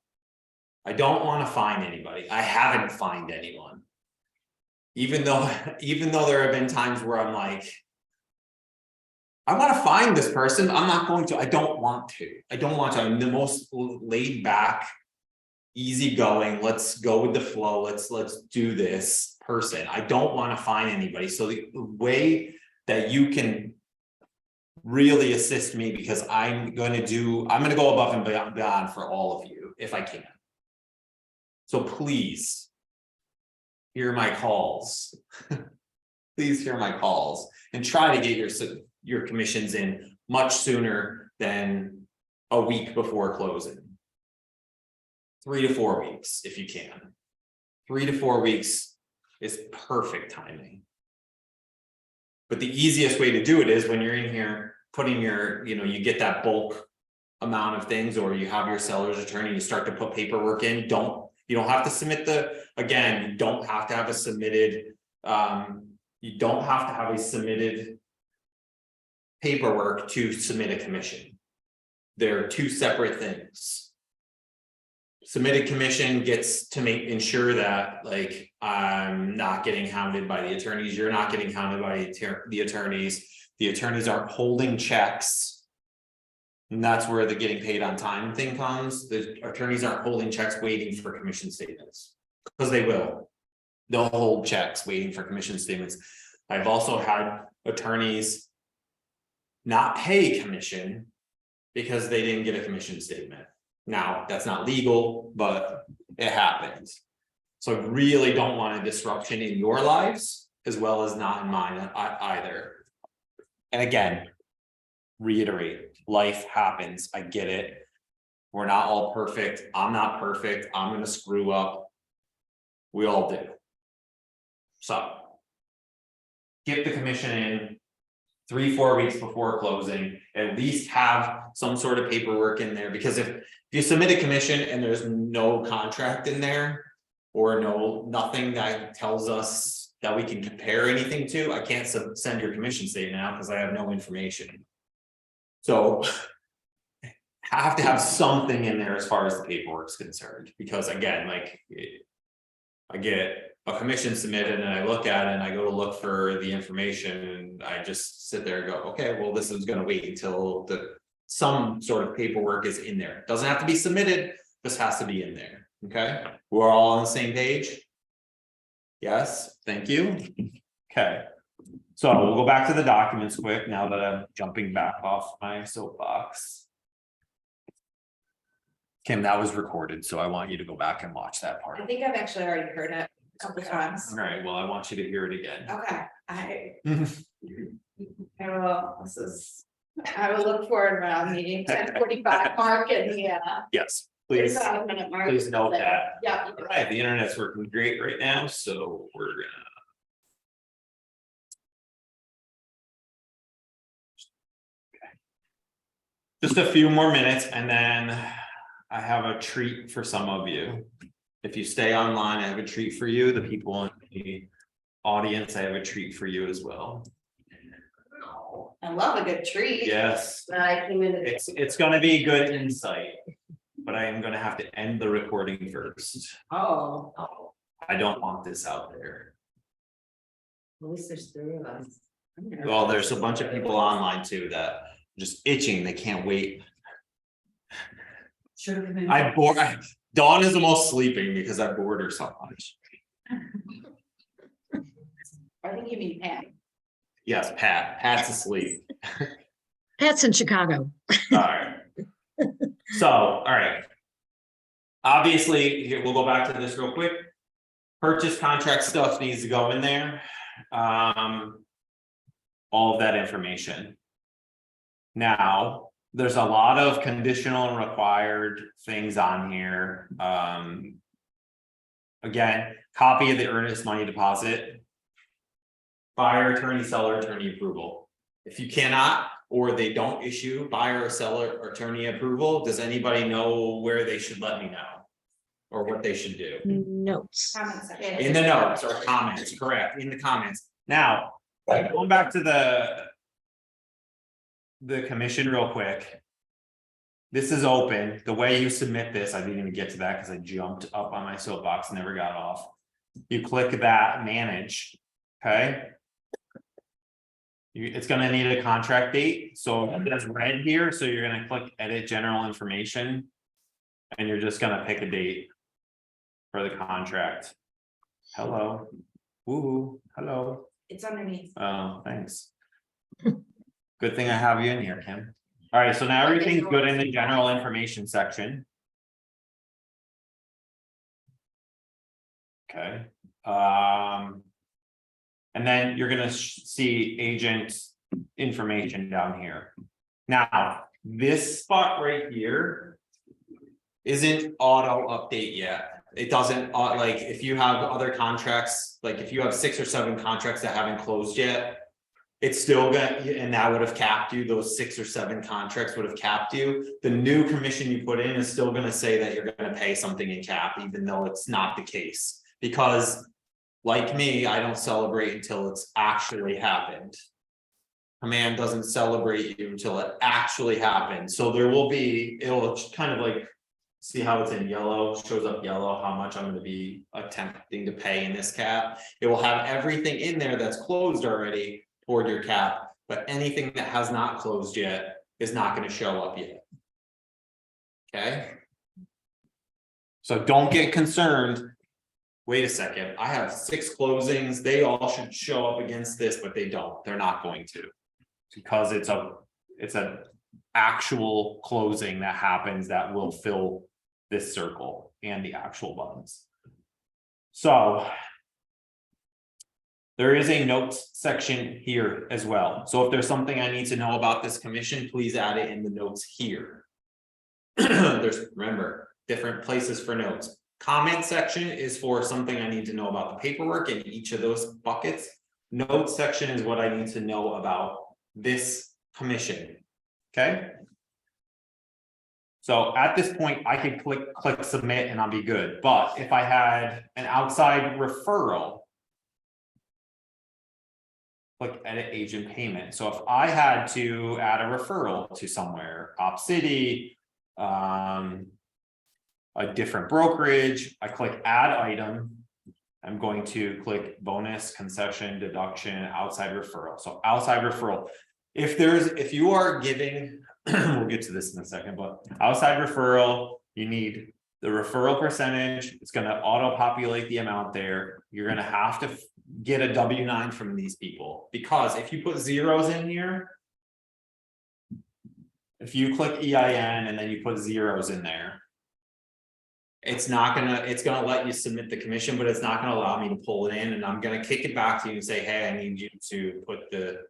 I don't want to fine anybody. I haven't fined anyone. Even though there have been times where I'm like, I want to find this person. I'm not going to. I don't want to. I'm the most laid back, easygoing. Let's go with the flow. Let's do this person. I don't want to find anybody. So the way that you can really assist me, because I'm going to go above and beyond for all of you if I can. So please hear my calls. Please hear my calls and try to get your commissions in much sooner than a week before closing. 3 to 4 weeks if you can. 3 to 4 weeks is perfect timing. But the easiest way to do it is when you're in here putting you get that bulk amount of things, or you have your seller's attorney, you start to put paperwork in. You don't have to submit you don't have to have a submitted, paperwork to submit a commission. They're two separate things. Submitted commission gets to ensure that like I'm not getting hounded by the attorneys, you're not getting hounded by the attorneys. The attorneys aren't holding checks. And that's where the getting paid on time thing comes. The attorneys aren't holding checks waiting for commission statements, because they will. They'll hold checks waiting for commission statements. I've also had attorneys not pay commission because they didn't get a commission statement. Now, that's not legal, but it happens. So I really don't want a disruption in your lives as well as not in mine either. And again, reiterate, life happens. I get it. We're not all perfect. I'm not perfect. I'm going to screw up. We all do. So get the commission in 3-4 weeks before closing. At least have some sort of paperwork in there, because if you submit a commission and there's no contract in there, or nothing that tells us that we can compare anything to, I can't send your commission statement out because I have no information. So have to have something in there as far as the paperwork is concerned, because again, like I get a commission submitted and I look at it and I go to look for the information and I just sit there and go, okay, well, this is going to wait until some sort of paperwork is in there. It doesn't have to be submitted. This has to be in there. Okay, we're all on the same page. Yes, thank you. Okay, so we'll go back to the documents quick now that I'm jumping back off my soapbox. Kim, that was recorded, so I want you to go back and watch that part. I think I've actually already heard it a couple times. All right, well, I want you to hear it again. Okay, I will look forward around meeting 10:45 mark and Yes, please, 35-minute mark. please note that. Yeah. All right, the internet's working great right now, so we're gonna. Okay. Just a few more minutes and then I have a treat for some of you. If you stay online, I have a treat for you. The people in the audience, I have a treat for you as well. I love a good treat. Yes, I came in. it's gonna be good insight, but I am gonna have to end the recording first. Oh. I don't want this out there. At least there's 3 of us. Well, there's a bunch of people online too that are just itching, they can't wait. Should have been. Dawn is almost sleeping because I bored her so much. I think you mean Pat. Yes, Pat's asleep. Pat's in Chicago. Alright. So, alright. Obviously, here, we'll go back to this real quick. Purchase contract stuff needs to go in there. All of that information. Now, there's a lot of conditional and required things on here. Again, copy of the earnest money deposit. Buyer, attorney, seller, attorney approval. If you cannot, or they don't issue buyer or seller or attorney approval, does anybody know where they should let me know? Or what they should do? Notes. Comment section. In the notes or comments, correct, in the comments. Now, going back to the commission real quick. This is open. The way you submit this, I didn't even get to that because I jumped up on my soapbox, never got off. You click that manage, okay? It's gonna need a contract date, so it's red here, so you're gonna click edit general information. And you're just gonna pick a date for the contract. Hello, woo, hello. It's underneath. Oh, thanks. Good thing I have you in here, Kim. All right, so now everything's good in the general information section. Okay, and then you're gonna see agent information down here. Now, this spot right here isn't auto update yet. It doesn't, like, if you have other contracts, like if you have 6 or 7 contracts that haven't closed yet. It's still gonna, and that would have capped you, those 6 or 7 contracts would have capped you. The new commission you put in is still gonna say that you're gonna pay something in cap, even though it's not the case. Because, like me, I don't celebrate until it's actually happened. Command doesn't celebrate you until it actually happens, so there will be, it'll kind of like. See how it's in yellow, shows up yellow, how much I'm gonna be attempting to pay in this cap. It will have everything in there that's closed already toward your cap, but anything that has not closed yet is not gonna show up yet. Okay? So don't get concerned. Wait a second, I have 6 closings, they all should show up against this, but they don't, they're not going to. Because it's a actual closing that happens that will fill this circle and the actual buttons. So there is a notes section here as well. So if there's something I need to know about this commission, please add it in the notes here. There's, remember, different places for notes. Comment section is for something I need to know about the paperwork in each of those buckets. Notes section is what I need to know about this commission. Okay. So at this point, I could click submit and I'll be good. But if I had an outside referral, click edit agent payment. So if I had to add a referral to somewhere, Op City, a different brokerage, I click add item. I'm going to click bonus, concession, deduction, outside referral. So outside referral. If you are giving, we'll get to this in a second, but outside referral, you need the referral percentage. It's going to auto populate the amount there. You're going to have to get a W-9 from these people, because if you put zeros in here, if you click EIN and then you put zeros in there, it's gonna let you submit the commission, but it's not gonna allow me to pull it in, and I'm gonna kick it back to you and say, hey, I need you to put the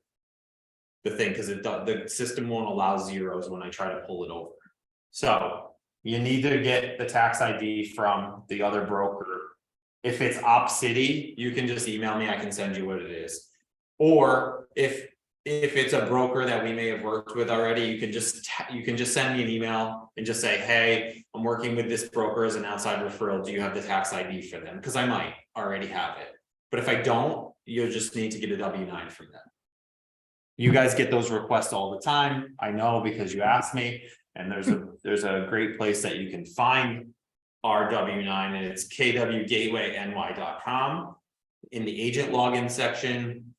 thing, because the system won't allow zeros when I try to pull it over. So you need to get the tax ID from the other broker. If it's Op City, you can just email me, I can send you what it is. Or if it's a broker that we may have worked with already, you can just send me an email and just say, hey, I'm working with this broker as an outside referral. Do you have the tax ID for them? Because I might already have it. But if I don't, you'll just need to get a W-9 from them. You guys get those requests all the time. I know because you asked me, and there's a great place that you can find our W-9, and it's kwgatewayny.com. In the agent login section,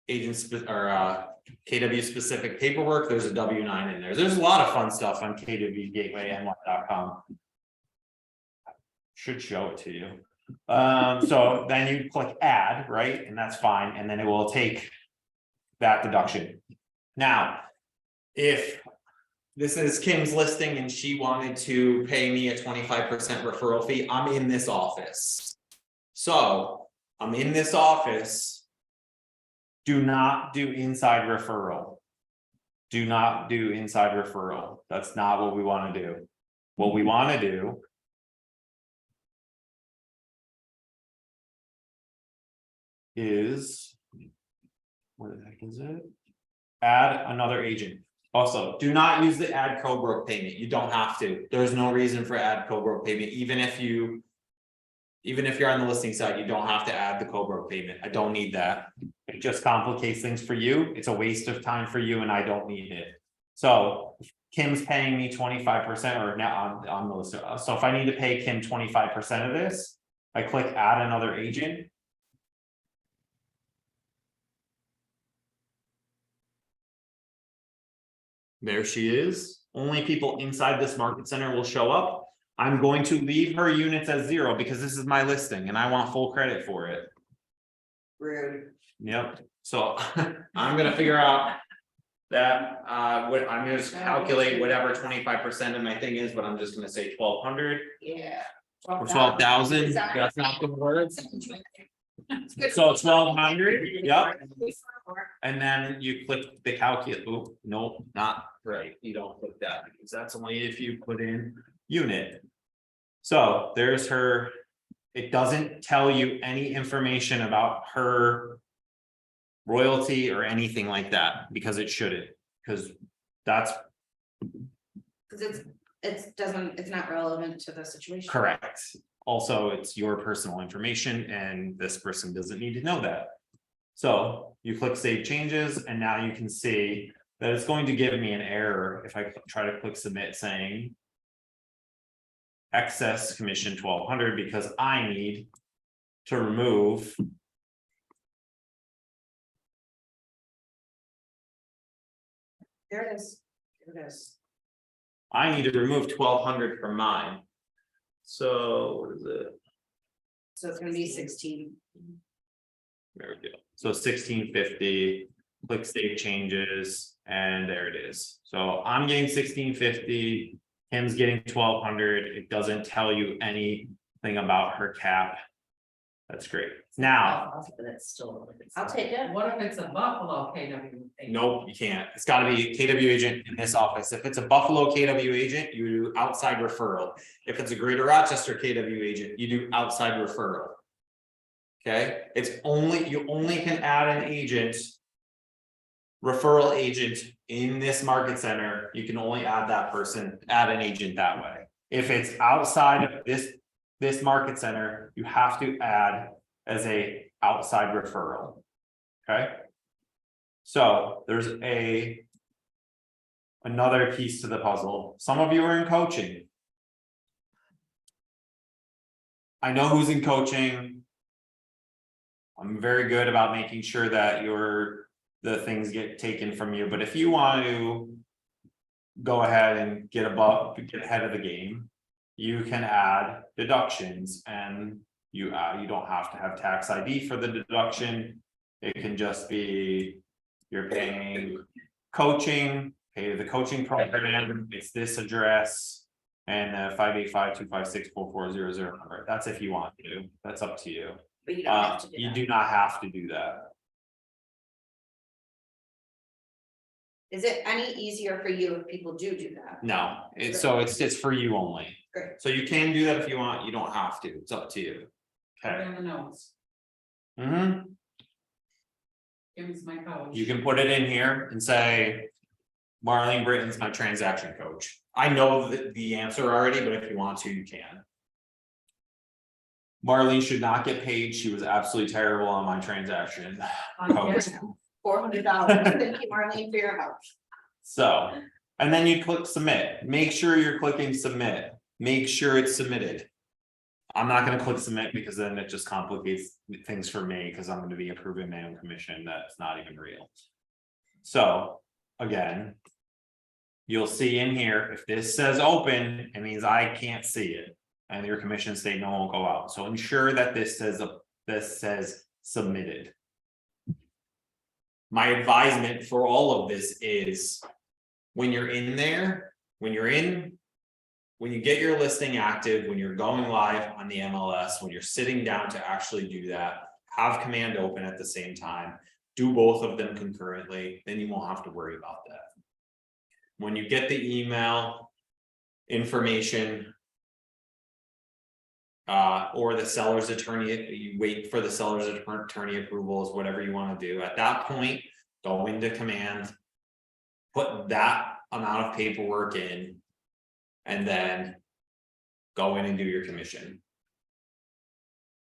KW specific paperwork, there's a W-9 in there. There's a lot of fun stuff on kwgatewayny.com. should show it to you. So then you click add, right? And that's fine, and then it will take that deduction. Now, if this is Kim's listing and she wanted to pay me a 25% referral fee, I'm in this office. So I'm in this office. Do not do inside referral. Do not do inside referral. That's not what we want to do. What we want to do is, where the heck is it? Add another agent. Also, do not use the add co-broke payment. You don't have to. There's no reason for add co-broke payment, even if you're on the listing site, you don't have to add the co-broke payment. I don't need that. It just complicates things for you. It's a waste of time for you and I don't need it. So Kim's paying me 25% or now on the list. So if I need to pay Kim 25% of this, I click add another agent. There she is. Only people inside this market center will show up. I'm going to leave her units as 0 because this is my listing and I want full credit for it. Rude. Yep, so I'm gonna figure out that, what I'm gonna just calculate whatever 25% of my thing is, but I'm just gonna say 1,200 Yeah. or 12,000. That's not the words. So 1,200, yep. And then you click the calculate. Oh, no, not right. You don't click that because that's only if you put in unit. So there's her. It doesn't tell you any information about her royalty or anything like that because it shouldn't, because that's Because it's not relevant to the situation. correct. Also, it's your personal information and this person doesn't need to know that. So you click save changes and now you can see that it's going to give me an error if I try to click submit saying excess commission 1,200 because I need to remove There it is. There it is. I need to remove 1,200 from mine. So what is it? So it's gonna be 16. There we go. So 1650, click save changes, and there it is. So I'm getting 1650, Kim's getting 1,200. It doesn't tell you anything about her cap. That's great. Now, That's still. I'll take it. What if it's a Buffalo KW? nope, you can't. It's gotta be KW agent in this office. If it's a Buffalo KW agent, you do outside referral. If it's a Greater Rochester KW agent, you do outside referral. Okay, you only can add an agent. Referral agent in this market center, you can only add that person, add an agent that way. If it's outside of this market center, you have to add as a outside referral. Okay. So there's another piece to the puzzle. Some of you are in coaching. I know who's in coaching. I'm very good about making sure that the things get taken from you, but if you want to go ahead and get ahead of the game, you can add deductions and you don't have to have tax ID for the deduction. It can just be you're paying coaching, pay the coaching program, it's this address and 585-256-4400 number. That's if you want to. That's up to you. But you don't have to do You that. do not have to do that. Is it any easier for you if people do that? No, it's for you only. Great. So you can do that if you want, you don't have to, it's up to you. Put Okay. in the notes. Kim's my coach. You can put it in here and say. Marlene Britton's my transaction coach. I know the answer already, but if you want to, you can. Marlene should not get paid. She was absolutely terrible on my transaction. Coach. $400. Thank you, Marlene, for your help. So, and then you click submit. Make sure you're clicking submit. Make sure it's submitted. I'm not going to click submit because then it just complicates things for me because I'm going to be approving my own commission that's not even real. So again, you'll see in here, if this says open, it means I can't see it. and your commission statement won't go out. So ensure that this says submitted. My advisement for all of this is when you're in there, when you get your listing active, when you're going live on the MLS, when you're sitting down to actually do that, have command open at the same time, do both of them concurrently, then you won't have to worry about that. When you get the email information or the seller's attorney, you wait for the seller's attorney approvals, whatever you want to do. At that point, go into command, put that amount of paperwork in, and then go in and do your commission.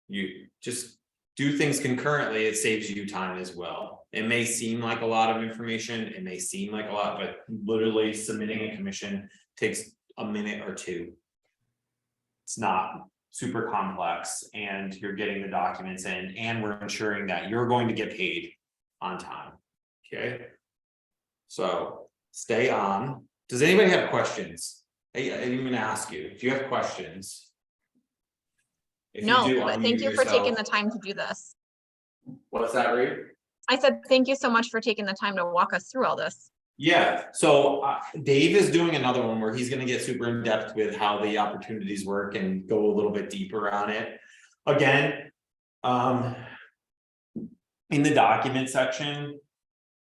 You just do things concurrently, it saves you time as well. It may seem like a lot of information, it may seem like a lot, but literally submitting a commission takes a minute or two. It's not super complex, and you're getting the documents in, and we're ensuring that you're going to get paid on time. Okay. So stay on. Does anybody have questions? I didn't even ask you if you have questions. If you No, do, but unmute thank you for taking the yourself. time to do this. What's that, Reed? I said, thank you so much for taking the time to walk us through all this. Yeah, so Dave is doing another one where he's gonna get super in depth with how the opportunities work and go a little bit deeper on it. Again, in the document section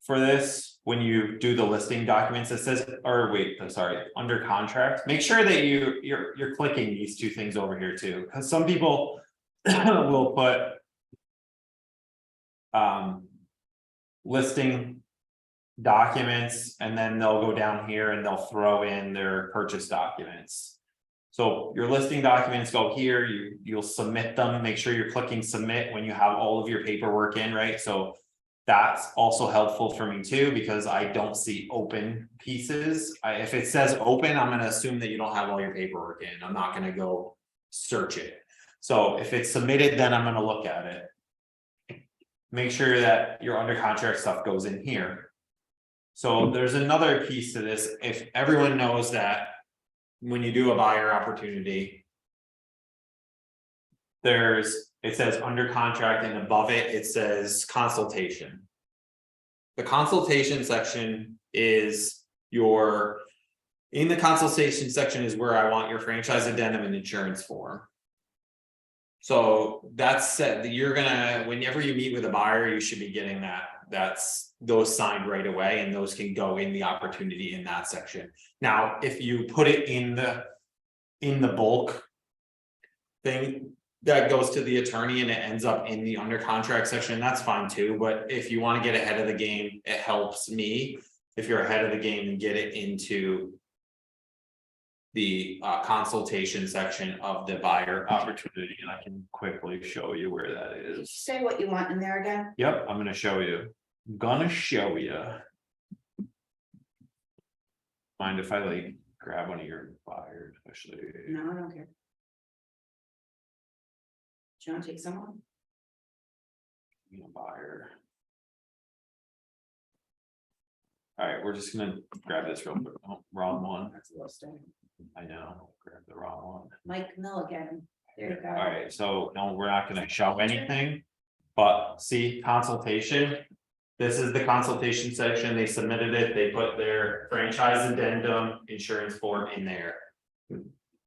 for this, when you do the listing documents, it says, or wait, I'm sorry, under contract, make sure that you're clicking these two things over here too, because some people will put listing documents, and then they'll go down here and they'll throw in their purchase documents. So your listing documents go here, you'll submit them, make sure you're clicking submit when you have all of your paperwork in, right? So that's also helpful for me too, because I don't see open pieces. If it says open, I'm gonna assume that you don't have all your paperwork in. I'm not gonna go search it. So if it's submitted, then I'm gonna look at it. Make sure that your under contract stuff goes in here. So there's another piece to this. If everyone knows that when you do a buyer opportunity, it says under contract, and above it says consultation. The consultation section is in the consultation section is where I want your franchise addendum and insurance form. So that's said that you're gonna, whenever you meet with a buyer, you should be getting those signed right away, and those can go in the opportunity in that section. Now, if you put it in the bulk thing that goes to the attorney and it ends up in the under contract section, that's fine too. But if you want to get ahead of the game, it helps me if you're ahead of the game and get it into the consultation section of the buyer opportunity. And I can quickly show you where that is. Say what you want in there again. Yep, I'm gonna show you. Mind if I like grab one of your buyers, especially No, I don't care. Do you want to take someone? buyer? All right, we're just gonna grab this real quick. Oh, wrong one. That's a little strange. I know, grab the wrong one. Mike Milligan. There you go. All right, so no, we're not gonna show anything, but see consultation. This is the consultation section. They submitted it. They put their franchise addendum insurance form in there.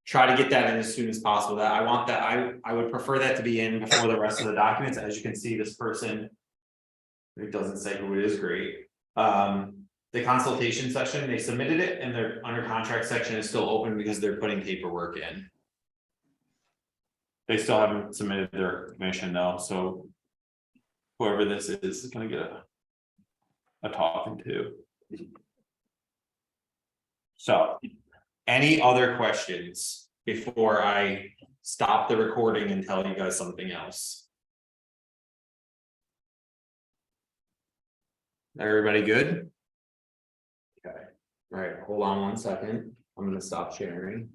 Try to get that in as soon as possible. That I want that. I would prefer that to be in before the rest of the documents. As you can see, this person, it doesn't say who it is, great. The consultation section, they submitted it, and their under contract section is still open because they're putting paperwork in. They still haven't submitted their commission though, so whoever this is gonna get a talking to. So, any other questions before I stop the recording and tell you guys something else? Everybody good? Okay, all right, hold on one second. I'm gonna stop sharing.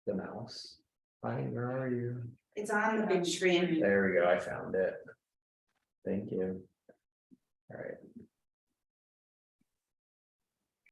The mouse. Hi, where are you? It's on the big screen. There we go, I found it. Thank you. All right.